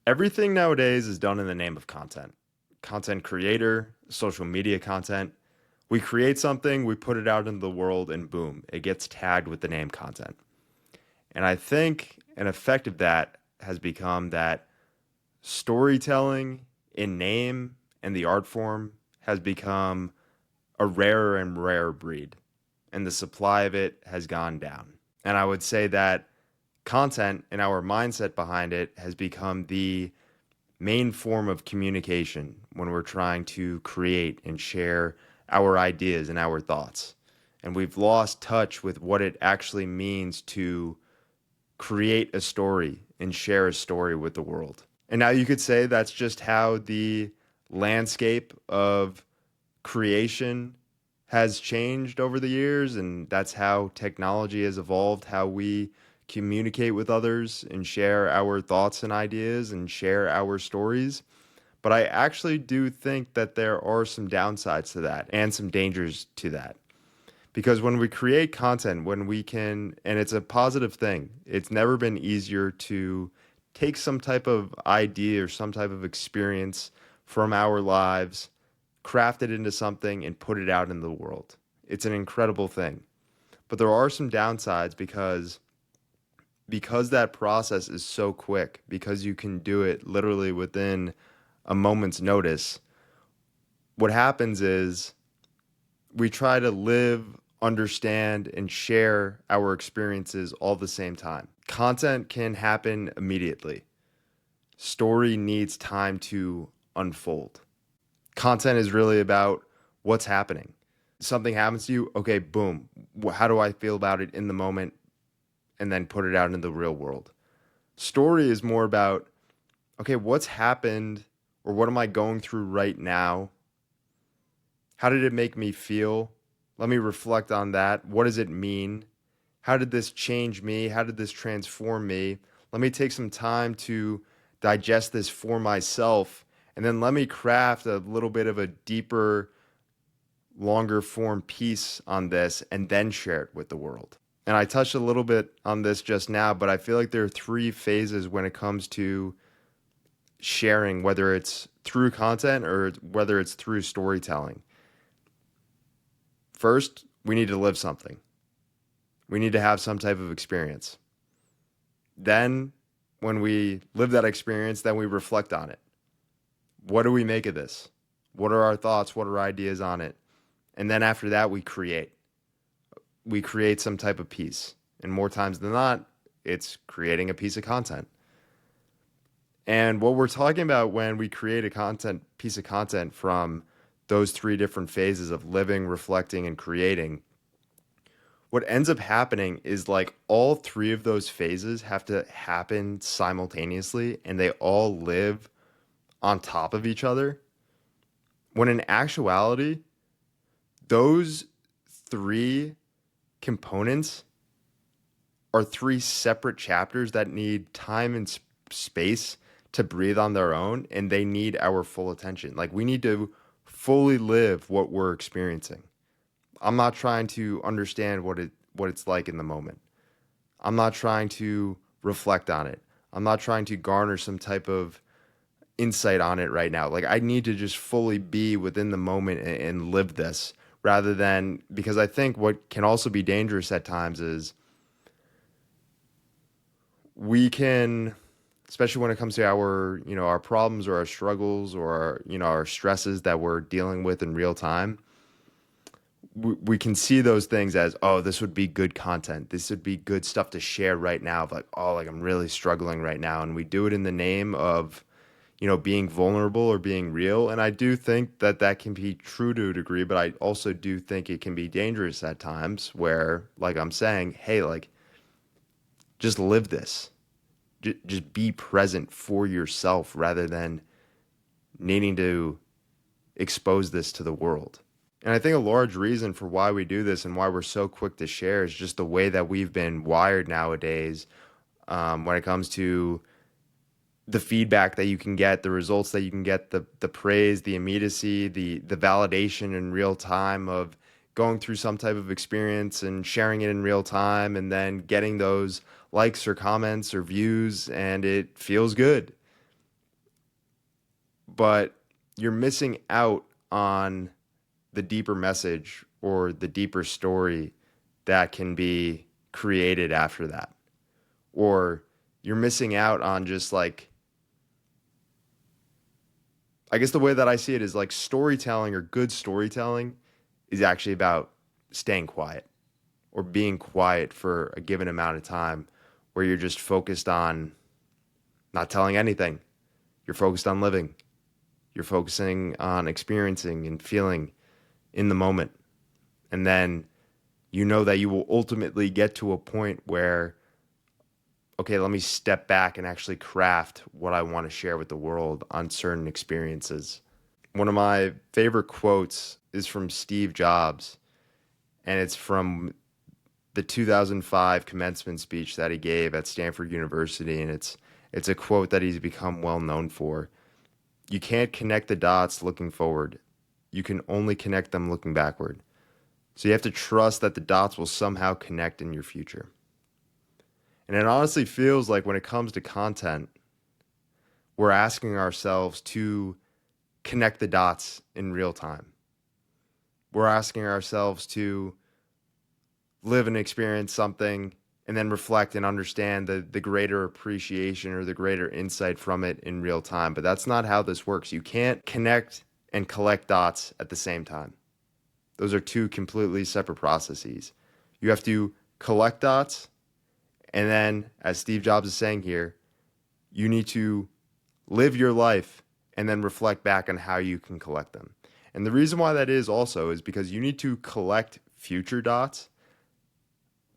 Everything nowadays is done in the name of content. Content creator, social media content. We create something, we put it out into the world, and boom, it gets tagged with the name content. And I think an effect of that has become that storytelling in name and the art form has become a rarer and rarer breed, and the supply of it has gone down. And I would say that content and our mindset behind it has become the main form of communication when we're trying to create and share our ideas and our thoughts. And we've lost touch with what it actually means to create a story and share a story with the world. And now you could say that's just how the landscape of creation has changed over the years, and that's how technology has evolved, how we communicate with others and share our thoughts and ideas and share our stories. But I actually do think that there are some downsides to that and some dangers to that. Because when we create content, when we can, and it's a positive thing, it's never been easier to take some type of idea or some type of experience from our lives, craft it into something, and put it out in the world. It's an incredible thing. But there are some downsides because that process is so quick, because you can do it literally within a moment's notice. What happens is we try to live, understand, and share our experiences all at the same time. Content can happen immediately. Story needs time to unfold. Content is really about what's happening. Something happens to you, okay, boom. How do I feel about it in the moment? And then put it out into the real world. Story is more about, okay, what's happened or what am I going through right now? How did it make me feel? Let me reflect on that. What does it mean? How did this change me? How did this transform me? Let me take some time to digest this for myself. And then let me craft a little bit of a deeper, longer form piece on this and then share it with the world. And I touched a little bit on this just now, but I feel like there are three phases when it comes to sharing, whether it's through content or whether it's through storytelling. First, we need to live something. We need to have some type of experience. Then, when we live that experience, then we reflect on it. What do we make of this? What are our thoughts? What are our ideas on it? And then after that, we create. We create some type of piece. And more times than not, it's creating a piece of content. And what we're talking about when we create a piece of content from those three different phases of living, reflecting, and creating, what ends up happening is like all three of those phases have to happen simultaneously and they all live on top of each other. When in actuality, those three components are three separate chapters that need time and space to breathe on their own, and they need our full attention. Like we need to fully live what we're experiencing. I'm not trying to understand what it's like in the moment. I'm not trying to reflect on it. I'm not trying to garner some type of insight on it right now. Like I need to just fully be within the moment and live this rather than, because I think what can also be dangerous at times is we can, especially when it comes to our problems or our struggles or our stresses that we're dealing with in real time, we can see those things as, oh, this would be good content. This would be good stuff to share right now. Of like, oh, like I'm really struggling right now. And we do it in the name of, being vulnerable or being real. And I do think that that can be true to a degree, but I also do think it can be dangerous at times where, like I'm saying, hey, like, just live this. Just be present for yourself rather than needing to expose this to the world. And I think a large reason for why we do this and why we're so quick to share is just the way that we've been wired nowadays when it comes to the feedback that you can get, the results that you can get, the praise, the immediacy, the validation in real time of going through some type of experience and sharing it in real time and then getting those likes or comments or views, and it feels good. but you're missing out on the deeper message or the deeper story that can be created after that. Or you're missing out on just like, I guess the way that I see it is like storytelling or good storytelling is actually about staying quiet or being quiet for a given amount of time where you're just focused on not telling anything. You're focused on living. You're focusing on experiencing and feeling in the moment. And then you know that you will ultimately get to a point where, okay, let me step back and actually craft what I want to share with the world on certain experiences. One of my favorite quotes is from Steve Jobs, and it's from the 2005 commencement speech that he gave at Stanford University, and it's a quote that he's become well known for. You can't connect the dots looking forward. You can only connect them looking backward. So you have to trust that the dots will somehow connect in your future. And it honestly feels like when it comes to content, we're asking ourselves to connect the dots in real time. We're asking ourselves to live and experience something and then reflect and understand the greater appreciation or the greater insight from it in real time. But that's not how this works. You can't connect and collect dots at the same time. Those are two completely separate processes. You have to collect dots, and then, as Steve Jobs is saying here, you need to live your life and then reflect back on how you can collect them. And the reason why that is also is because you need to collect future dots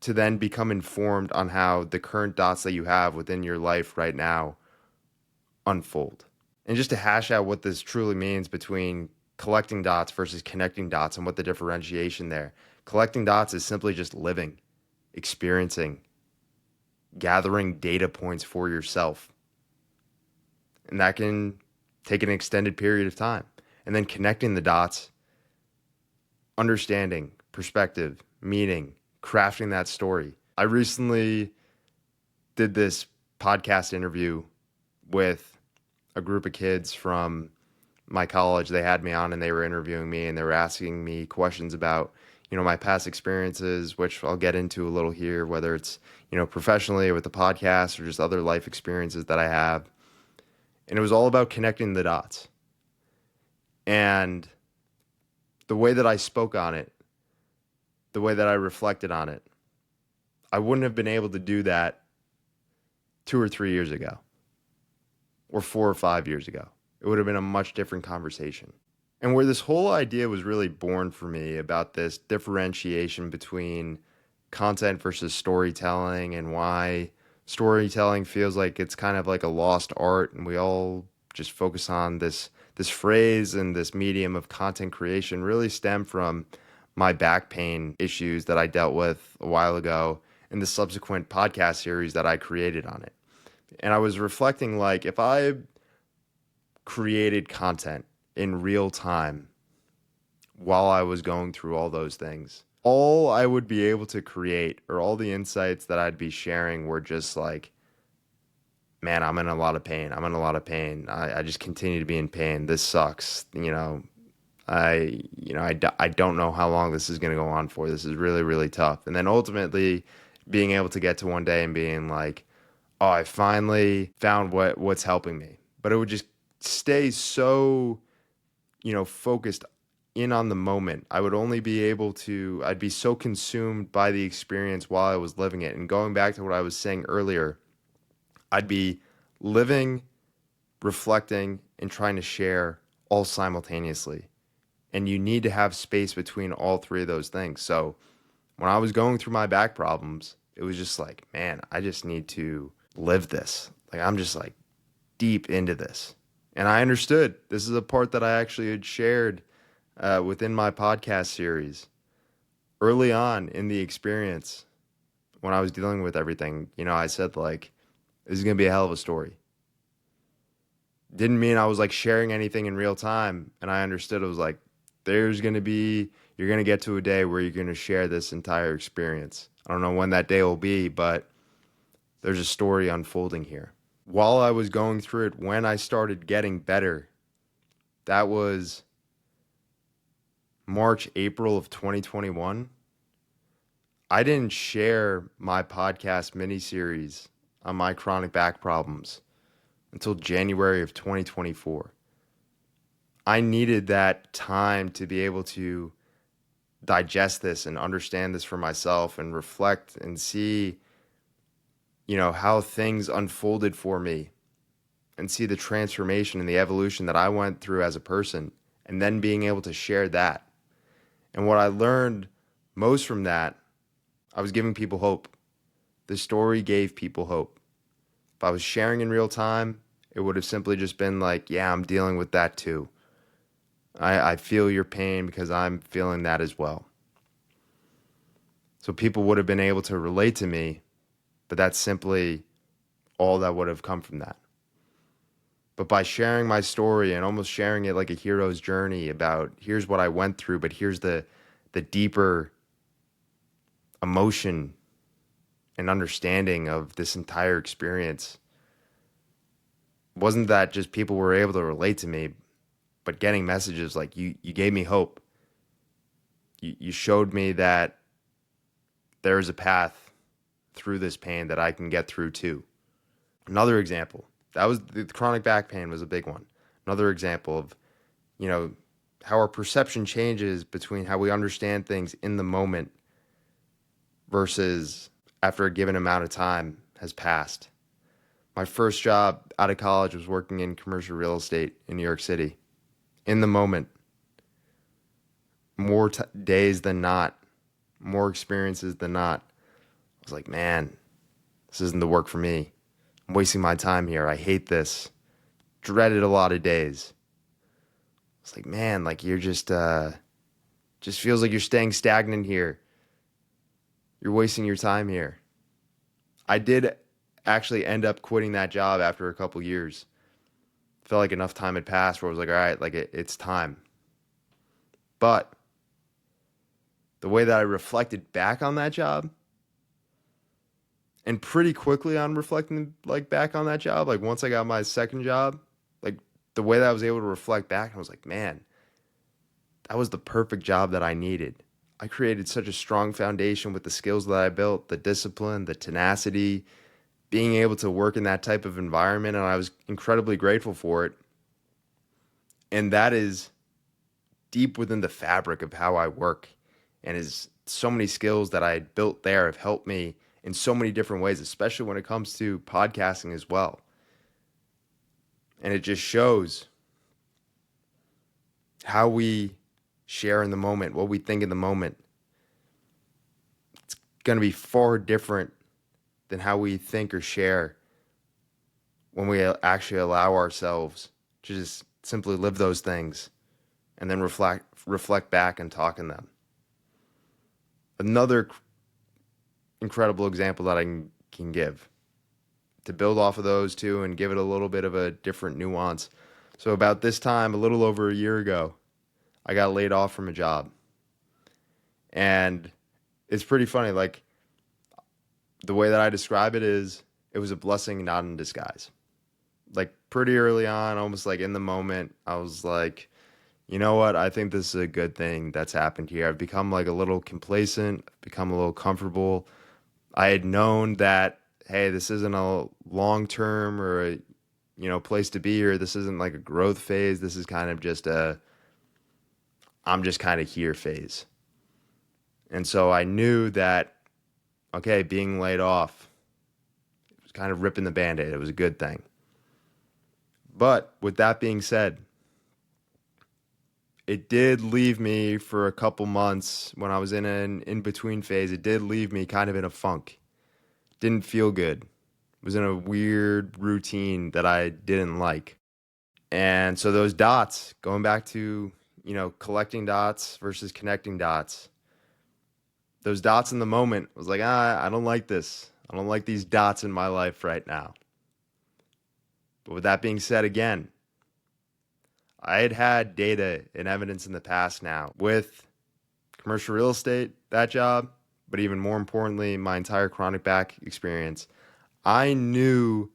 to then become informed on how the current dots that you have within your life right now unfold. And just to hash out what this truly means between collecting dots versus connecting dots and what the differentiation there. Collecting dots is simply just living, experiencing, gathering data points for yourself. And that can take an extended period of time. And then connecting the dots, understanding, perspective, meaning, crafting that story. I recently did this podcast interview with a group of kids from my college. They had me on and they were interviewing me and they were asking me questions about, my past experiences, which I'll get into a little here, whether it's, professionally with the podcast or just other life experiences that I have. And it was all about connecting the dots. And the way that I spoke on it, the way that I reflected on it, I wouldn't have been able to do that 2 or 3 years ago or 4 or 5 years ago. It would have been a much different conversation. And where this whole idea was really born for me about this differentiation between content versus storytelling and why storytelling feels like it's kind of like a lost art and we all just focus on this phrase and this medium of content creation really stemmed from my back pain issues that I dealt with a while ago and the subsequent podcast series that I created on it. And I was reflecting like if I created content in real time while I was going through all those things, all I would be able to create or all the insights that I'd be sharing were just like, man, I'm in a lot of pain. I'm in a lot of pain. I just continue to be in pain. This sucks. I don't know how long this is going to go on for. This is really, really tough. And then ultimately being able to get to one day and being like, oh, I finally found what's helping me. But it would just stay so, focused in on the moment. I would only be able to, I'd be so consumed by the experience while I was living it. And going back to what I was saying earlier, I'd be living, reflecting, and trying to share all simultaneously. And you need to have space between all three of those things. So when I was going through my back problems, it was just like, man, I just need to live this. Like I'm just like deep into this. And I understood. This is a part that I actually had shared within my podcast series early on in the experience when I was dealing with everything. I said like, this is going to be a hell of a story. Didn't mean I was like sharing anything in real time. And I understood it was like, you're going to get to a day where you're going to share this entire experience. I don't know when that day will be, but there's a story unfolding here. While I was going through it, when I started getting better, That was March, April of 2021. I didn't share my podcast miniseries on my chronic back problems until January of 2024. I needed that time to be able to digest this and understand this for myself and reflect and see, how things unfolded for me and see the transformation and the evolution that I went through as a person, and then being able to share that. And what I learned most from that, I was giving people hope. The story gave people hope. If I was sharing in real time, it would have simply just been like, yeah, I'm dealing with that too. I feel your pain because I'm feeling that as well. So people would have been able to relate to me, but that's simply all that would have come from that. But by sharing my story and almost sharing it like a hero's journey about here's what I went through, but here's the deeper emotion and understanding of this entire experience, wasn't that just people were able to relate to me, but getting messages like you gave me hope. You showed me that there's a path through this pain that I can get through too. Another example, that was the chronic back pain was a big one. Another example of, how our perception changes between how we understand things in the moment versus after a given amount of time has passed. My first job out of college was working in commercial real estate in New York City. In the moment, more days than not, more experiences than not, I was like, man, this isn't the work for me. I'm wasting my time here. I hate this. Dreaded a lot of days. It's like, man, like you're just feels like you're staying stagnant here. You're wasting your time here. I did actually end up quitting that job after a couple years. Felt like enough time had passed where I was like, all right, like it's time. But the way that I reflected back on that job, and pretty quickly on reflecting like back on that job, like once I got my second job, like the way that I was able to reflect back, I was like, man, that was the perfect job that I needed. I created such a strong foundation with the skills that I built, the discipline, the tenacity, being able to work in that type of environment, and I was incredibly grateful for it. And that is deep within the fabric of how I work, and is so many skills that I built there have helped me in so many different ways, especially when it comes to podcasting as well. And it just shows how we share in the moment, what we think in the moment. It's going to be far different than how we think or share when we actually allow ourselves to just simply live those things and then reflect back and talk in them. Another incredible example that I can give to build off of those two and give it a little bit of a different nuance. So about this time, a little over a year ago, I got laid off from a job. And it's pretty funny, like the way that I describe it is it was a blessing not in disguise. Like pretty early on, almost like in the moment, I was like, you know what? I think this is a good thing that's happened here. I've become like a little complacent, become a little comfortable. I had known that, hey, this isn't a long-term or a, place to be here. This isn't like a growth phase. This is kind of just I'm just kind of here phase. And so I knew that, okay, being laid off, it was kind of ripping the Band-Aid. It was a good thing. But with that being said, it did leave me for a couple months when I was in an in-between phase. It did leave me kind of in a funk. Didn't feel good. Was in a weird routine that I didn't like. And so those dots, going back to, collecting dots versus connecting dots, those dots in the moment was like, I don't like this. I don't like these dots in my life right now. But with that being said, again, I had data and evidence in the past now with commercial real estate, that job, but even more importantly, my entire chronic back experience. I knew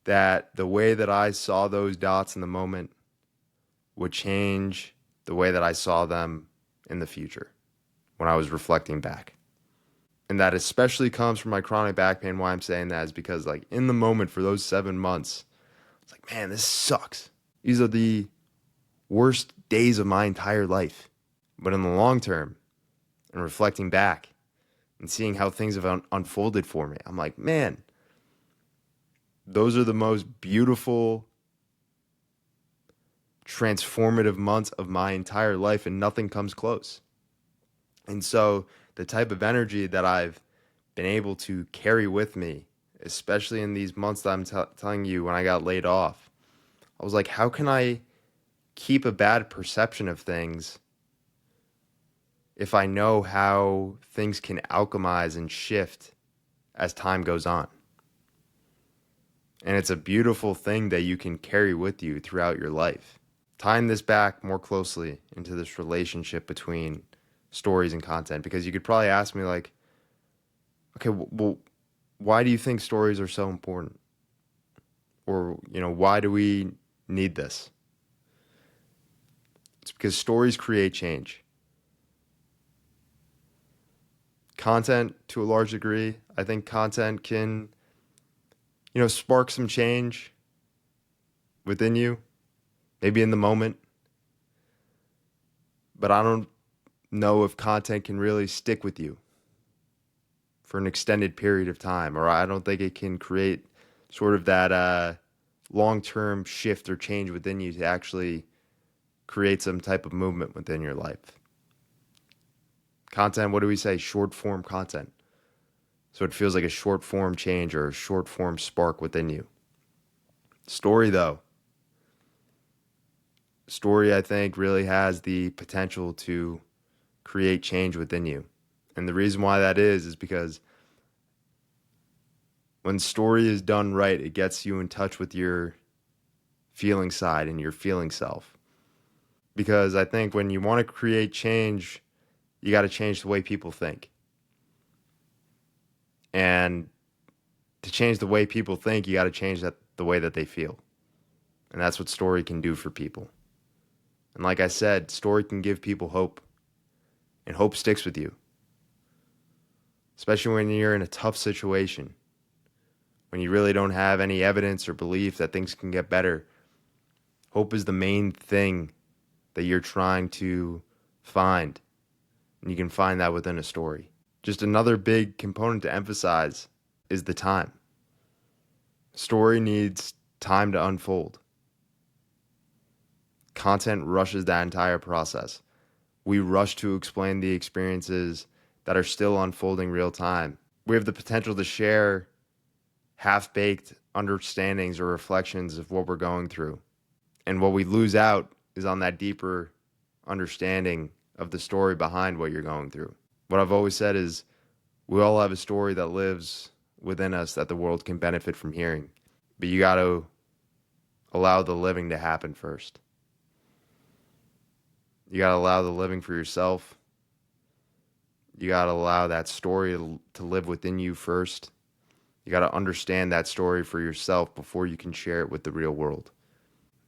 that the way that I saw those dots in the moment would change the way that I saw them in the future when I was reflecting back. And that especially comes from my chronic back pain. Why I'm saying that is because, like, in the moment for those 7 months, it's like, man, this sucks. These are the worst days of my entire life. But in the long term, and reflecting back and seeing how things have unfolded for me, I'm like, man, those are the most beautiful, transformative months of my entire life, and nothing comes close. And so the type of energy that I've been able to carry with me, especially in these months that I'm telling you when I got laid off, I was like, how can I keep a bad perception of things if I know how things can alchemize and shift as time goes on? And it's a beautiful thing that you can carry with you throughout your life. Tying this back more closely into this relationship between stories and content, because you could probably ask me, like, okay, well, why do you think stories are so important? Or, why do we need this? It's because stories create change. Content, to a large degree, I think content can, spark some change within you, maybe in the moment. But I don't know if content can really stick with you for an extended period of time, or I don't think it can create sort of that long-term shift or change within you to actually create some type of movement within your life. Content, what do we say? Short form content. So it feels like a short form change or a short form spark within you. Story, though. Story, I think, really has the potential to create change within you. And the reason why that is because when story is done right, it gets you in touch with your feeling side and your feeling self. Because I think when you want to create change, you got to change the way people think. And to change the way people think, you got to change the way that they feel. And that's what story can do for people. And like I said, story can give people hope. And hope sticks with you. Especially when you're in a tough situation. When you really don't have any evidence or belief that things can get better. Hope is the main thing that you're trying to find. And you can find that within a story. Just another big component to emphasize is the time. Story needs time to unfold. Content rushes that entire process. We rush to explain the experiences that are still unfolding real time. We have the potential to share half-baked understandings or reflections of what we're going through. And what we lose out is on that deeper understanding of the story behind what you're going through. What I've always said is we all have a story that lives within us that the world can benefit from hearing. But you got to allow the living to happen first. You got to allow the living for yourself. You got to allow that story to live within you first. You got to understand that story for yourself before you can share it with the real world.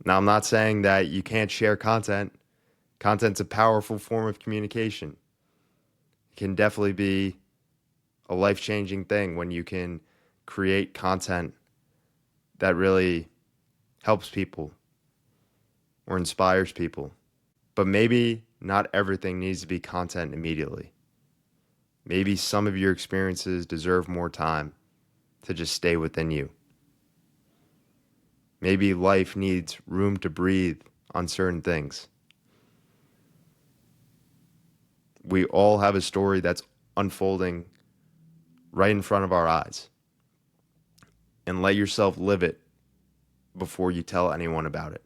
Now, I'm not saying that you can't share content. Content's a powerful form of communication. It can definitely be a life-changing thing when you can create content that really helps people or inspires people. But maybe not everything needs to be content immediately. Maybe some of your experiences deserve more time to just stay within you. Maybe life needs room to breathe on certain things. We all have a story that's unfolding right in front of our eyes. And let yourself live it before you tell anyone about it.